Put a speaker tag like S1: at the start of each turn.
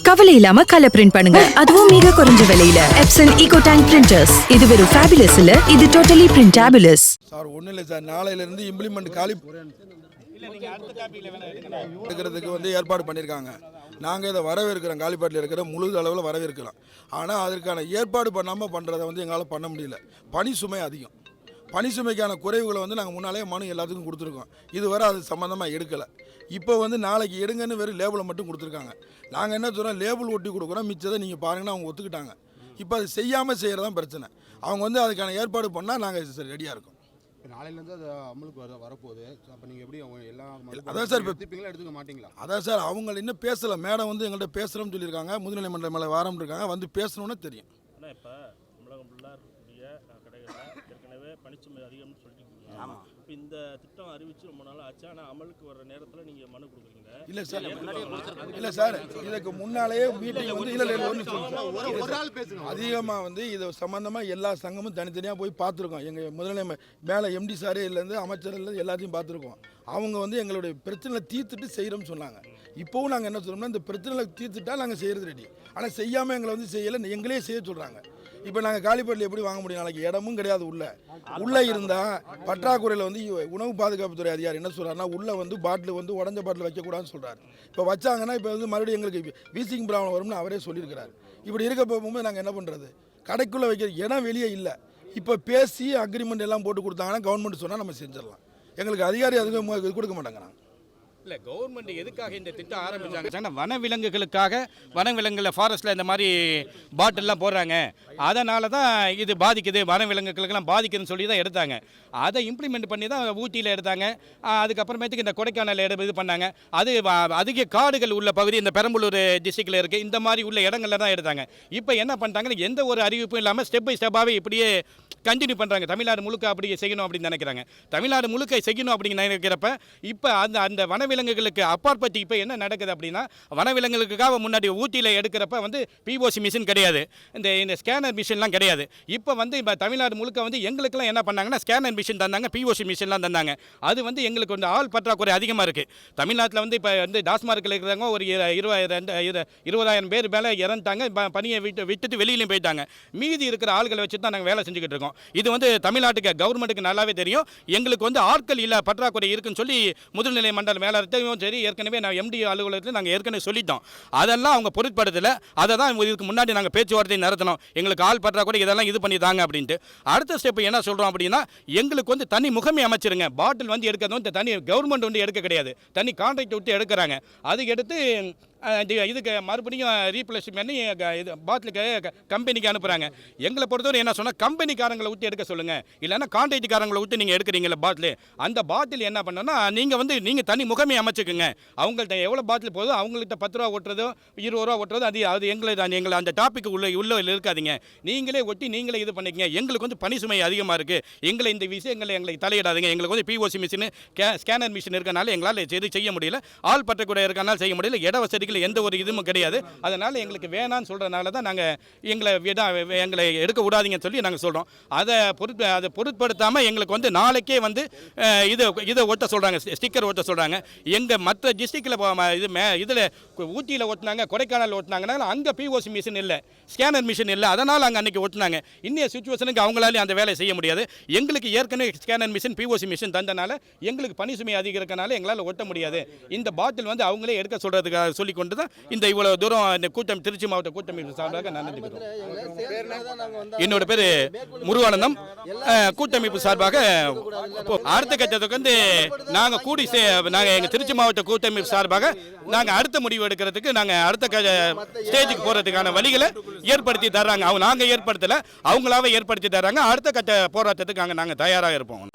S1: கவலை இல்லாம colour print பண்ணுங்க, அதுவும் மிக குறைஞ்ச விலையில. Epson eco tank printers. இது வெறும் ஃபேபுலஸ் இல்ல, இது டோட்டலி பிரிண்டபிளஸ்.
S2: சார் ஒன்றும் இல்லை சார், நாளையில இருந்து இம்ப்ளிமெண்ட் காலி எடுக்கிறதுக்கு வந்து ஏற்பாடு பண்ணியிருக்காங்க. நாங்கள் இதை வரவேற்கிறோம், காலிப்பாட்டில் இருக்கிற முழு அளவில் வரவேற்கிறோம். ஆனால் அதற்கான ஏற்பாடு பண்ணாமல் பண்ணுறதை வந்து எங்களால் பண்ண முடியல. பனி சுமை அதிகம். பனி சுமைக்கான குறைவுகளை வந்து நாங்கள் முன்னாலே மனு எல்லாத்துக்கும் கொடுத்துருக்கோம். இதுவரை அது சம்மந்தமாக எடுக்கலை. இப்போ வந்து நாளைக்கு எடுங்கன்னு வெறும் லேபிளை மட்டும் கொடுத்துருக்காங்க. நாங்கள் என்ன சொல்கிறோம், லேபிள் ஒட்டி கொடுக்குறோம், மிச்சதை நீங்கள் பாருங்கன்னா அவங்க ஒத்துக்கிட்டாங்க. இப்போ அது செய்யாமல் செய்கிறதான் பிரச்சனை. அவங்க வந்து அதுக்கான ஏற்பாடு பண்ணால் நாங்கள் ரெடியாக இருக்கோம்.
S3: நாளையிலேருந்து அது அமலுக்கு வரப்போகுது. அப்போ நீங்கள் எப்படி அவங்க எல்லாம்
S2: அதான் சார்
S3: எடுத்துக்க மாட்டீங்களா?
S2: அதான் சார், அவங்க இன்னும் பேசலை. மேடம் வந்து எங்கள்கிட்ட பேசுகிறோம்னு சொல்லியிருக்காங்க. முதுநிலை மண்டல மேலே வாரம் இருக்காங்க, வந்து பேசணுன்னு தெரியும்.
S4: ஆனால் இப்போ தமிழகம் ஃபுல்லாக இருக்கக்கூடிய கடைகளில் ஏற்கனவே பணிச்சுமை அதிகம்னு சொல்லிட்டு ஆமாம். இப்போ இந்த திட்டம் அறிவித்து ரொம்ப நாள் ஆச்சு. ஆனால் அமலுக்கு வர நேரத்தில் நீங்கள் மனு கொடுக்குறீங்க. இல்லை சார்,
S2: இல்லை சார், இதுக்கு முன்னாலேயே மீட்டிங் வந்து அதிகமாக வந்து இது சம்மந்தமாக எல்லா சங்கமும் தனித்தனியாக போய் பார்த்துருக்கோம். எங்கள் முதல்நிலை மேலே எம்டி சாரேலேருந்து அமைச்சர்லேருந்து எல்லாத்தையும் பார்த்துருக்கோம். அவங்க வந்து எங்களுடைய பிரச்சனை தீர்த்துட்டு செய்கிறோம்னு சொன்னாங்க. இப்போவும் நாங்கள் என்ன சொல்கிறோம்னா, இந்த பிரச்சனை தீர்த்துட்டா நாங்கள் செய்கிறது ரெடி. ஆனால் செய்யாமல் எங்களை வந்து செய்யலை, எங்களே செய்ய சொல்கிறாங்க. இப்போ நாங்கள் காலிப்பாட்டில் எப்படி வாங்க முடியும்? நாளைக்கு இடமும் கிடையாது. உள்ளே இருந்தால் பற்றாக்குறையில் வந்து உணவு பாதுகாப்புத்துறை அதிகாரி என்ன சொல்கிறாருன்னா, உள்ளே வந்து பாட்டில் வந்து உடஞ்ச பாட்டில் வைக்கக்கூடாதுன்னு சொல்கிறாரு. இப்போ வச்சாங்கன்னா இப்போ வந்து மறுபடியும் எங்களுக்கு வீசிங் ப்ராப்ளம் வரும்னு அவரே சொல்லியிருக்கிறார். இப்படி இருக்க போகும்போது நாங்கள் என்ன பண்ணுறது? கடைக்குள்ளே வைக்கிற இடம் வெளியே இல்லை. இப்போ பேசி அக்ரிமெண்ட் எல்லாம் போட்டு கொடுத்தாங்கன்னா கவர்மெண்ட் சொன்னால் நம்ம செஞ்சிடலாம். எங்களுக்கு அதிகாரி அதுக்கு கொடுக்க மாட்டாங்க. நாங்கள்
S5: இல்லை, கவர்மெண்ட் எதுக்காக இந்த திட்டம் ஆரம்பிச்சாங்க? வனவிலங்குகளுக்காக, வனவிலங்குல ஃபாரஸ்ட்டில் இந்த மாதிரி பாட்டில்லாம் போடுறாங்க. அதனால தான் இது பாதிக்குது, வனவிலங்குகளுக்கெல்லாம் பாதிக்குதுன்னு சொல்லி தான் எடுத்தாங்க. அதை இம்ப்ளிமெண்ட் பண்ணி தான் ஊட்டியில் எடுத்தாங்க. அதுக்கப்புறமேட்டுக்கு இந்த கொடைக்கானல் இது பண்ணாங்க. அது அதிக காடுகள் உள்ள பகுதி இந்த பெரம்பலூர் டிஸ்ட்ரிக்டில் இருக்குது. இந்த மாதிரி உள்ள இடங்களில் தான் எடுத்தாங்க. இப்போ என்ன பண்ணிட்டாங்கன்னா, எந்த ஒரு அறிவிப்பும் இல்லாமல் ஸ்டெப் பை ஸ்டெப்பாகவே இப்படியே கண்டினியூ பண்ணுறாங்க. தமிழ்நாடு முழுக்க அப்படி செய்யணும் அப்படின்னு நினைக்கிறாங்க. தமிழ்நாடு முழுக்க செய்யணும் அப்படின்னு நினைக்கிறப்ப இப்போ அந்த வனவிலங்குகளுக்கு அப்பாற்பட்டு இப்போ என்ன நடக்குது அப்படின்னா, வனவிலங்குகளுக்காக முன்னாடி ஊட்டியில் எடுக்கிறப்ப வந்து பிஓசி மிஷின் கிடையாது, இந்த ஸ்கேனர் மிஷின்லாம் கிடையாது. இப்போ வந்து இப்போ தமிழ்நாடு முழுக்க வந்து எங்களுக்கெல்லாம் என்ன பண்ணாங்கன்னா, ஸ்கேனர் மிஷின் தந்தாங்க, பிஓசி மிஷின்லாம் தந்தாங்க. அது வந்து எங்களுக்கு வந்து ஆள் பற்றாக்குறை அதிகமாக இருக்குது. தமிழ்நாட்டில் வந்து இப்போ வந்து டாஸ்மார்க்கில் இருக்கிறவங்க ஒரு 20,000 பேர் மேலே இறந்துட்டாங்க. பணியை விட்டுட்டு வெளியிலையும் போயிட்டாங்க. மீதி இருக்கிற ஆள்களை வச்சு தான் நாங்கள் வேலை செஞ்சுக்கிட்டு இருக்கோம். இது வந்து தமிழ்நாட்டுக்கு கவர்மெண்ட்டுக்கு நல்லாவே தெரியும். எங்களுக்கு வந்து ஆட்கள் இல்லை, பற்றாக்குறை இருக்குன்னு சொல்லி முதுநிலை மண்டல மேலத்தையும் சரி, ஏற்கனவே நான் எம்டி அலுவலகத்தில் நாங்கள் ஏற்கனவே சொல்லிட்டோம். அதெல்லாம் அவங்க பொருட்படுத்தலை. அதை தான் இதுக்கு முன்னாடி நாங்கள் பேச்சுவார்த்தை நடத்தணும். எங்களுக்கு ஆள் பற்றாக்குறை இதெல்லாம் இது பண்ணி தாங்க அப்படின்ட்டு. அடுத்த ஸ்டெப் என்ன சொல்கிறோம் அப்படின்னா, எங்களுக்கு வந்து தனி முகமை அமைச்சிருங்க. பாட்டில் வந்து எடுக்கிறது வந்து தனி கவர்மெண்ட் வந்து எடுக்க கிடையாது, தனி கான்ட்ராக்ட் விட்டு எடுக்கிறாங்க. அதுக்கு எடுத்து இதுக்கு மறுபடியும் ரீப்ளேஸ் பண்ணி இது பாட்டிலுக்கு கம்பெனிக்கு அனுப்புகிறாங்க. எங்களை பொறுத்தவரை என்ன சொன்னால், கம்பெனிக்காரங்களை விட்டு எடுக்க சொல்லுங்கள், இல்லைன்னா கான்ட்ராக்டுக்காரங்களை விட்டு நீங்கள் எடுக்கிறீங்களா பாட்டில், அந்த பாட்டில் என்ன பண்ணோன்னா நீங்கள் தனி முகமை அமைச்சுக்குங்க. அவங்கள்ட்ட எவ்வளோ பாட்டில் போதும், அவங்கள்ட்ட 10 ரூபா ஓட்டுறதோ 20 ரூபா ஓட்டுறதோ அது எங்களை அந்த டாப்பிக்கு உள்ள இருக்காதீங்க. நீங்களே ஒட்டி நீங்களே இது பண்ணிக்கங்க. எங்களுக்கு வந்து பணி சுமை அதிகமாக இருக்குது. இந்த விஷயங்களை தலையிடாதீங்க. எங்களுக்கு வந்து பிஓசி மிஷின், ஸ்கேனர் மிஷின் இருக்கனால எங்களால் எது செய்ய முடியல, ஆள் பற்றக்கூட இருக்கனால செய்ய முடியல, இட வசதி எந்த ஒரு இதுவும் கிடையாது. அதனால எங்களுக்கு வேணான்னு சொல்றதுனால தான் நாங்கள் எங்களை எடுக்க விடாதீங்கன்னு சொல்லி நாங்கள் சொல்கிறோம். அதை பொருட்படுத்தாமல் எங்களுக்கு வந்து நாளைக்கே வந்து இதை ஒட்ட சொல்கிறாங்க, ஸ்டிக்கர் ஒட்ட சொல்கிறாங்க. எங்கள் மற்ற டிஸ்ட்ரிக்டில் இதில் ஊட்டியில் ஓட்டினாங்க, கொடைக்கானல் ஓட்டினாங்கன்னா அங்கே பிஓசி மிஷின் இல்லை, ஸ்கேனர் மிஷின் இல்லை. அதனால் அங்கே அன்றைக்கி ஓட்டினாங்க. இன்னைய சுச்சுவேஷனுக்கு அவங்களாலே அந்த வேலையை செய்ய முடியாது. எங்களுக்கு ஏற்கனவே ஸ்கேனர் மிஷின், பிஓசி மிஷின் தந்தனால எங்களுக்கு பணி சுமை அதிகம் இருக்கனால எங்களால் ஒட்ட முடியாது. இந்த பாட்டில் வந்து அவங்களே எடுக்க சொல்கிறதுக்காக சொல்லி கொண்டு தான் இந்த இவ்வளவு தூரம் இந்த கூட்டம், திருச்சி மாவட்ட கூட்டமைப்பு சார்பாக நடந்துக்கிறோம். என்னோட பேர் முருகானந்தம். கூட்டமைப்பு சார்பாக அடுத்த கட்டத்துக்கு வந்து நாங்கள் எங்கள் திருச்சி மாவட்ட கூட்டமைப்பு சார்பாக நாங்கள் அடுத்த முடிவு எடுக்கிறதுக்கு நாங்கள் அடுத்த ஸ்டேஜுக்கு போகிறதுக்கான வழிகளை ஏற்படுத்தி தர்றாங்க. நாங்கள் ஏற்படுத்தலை, அவங்களாவே ஏற்படுத்தி தர்றாங்க. அடுத்த கட்ட போராட்டத்துக்கு நாங்கள் தயாராக இருப்போம்.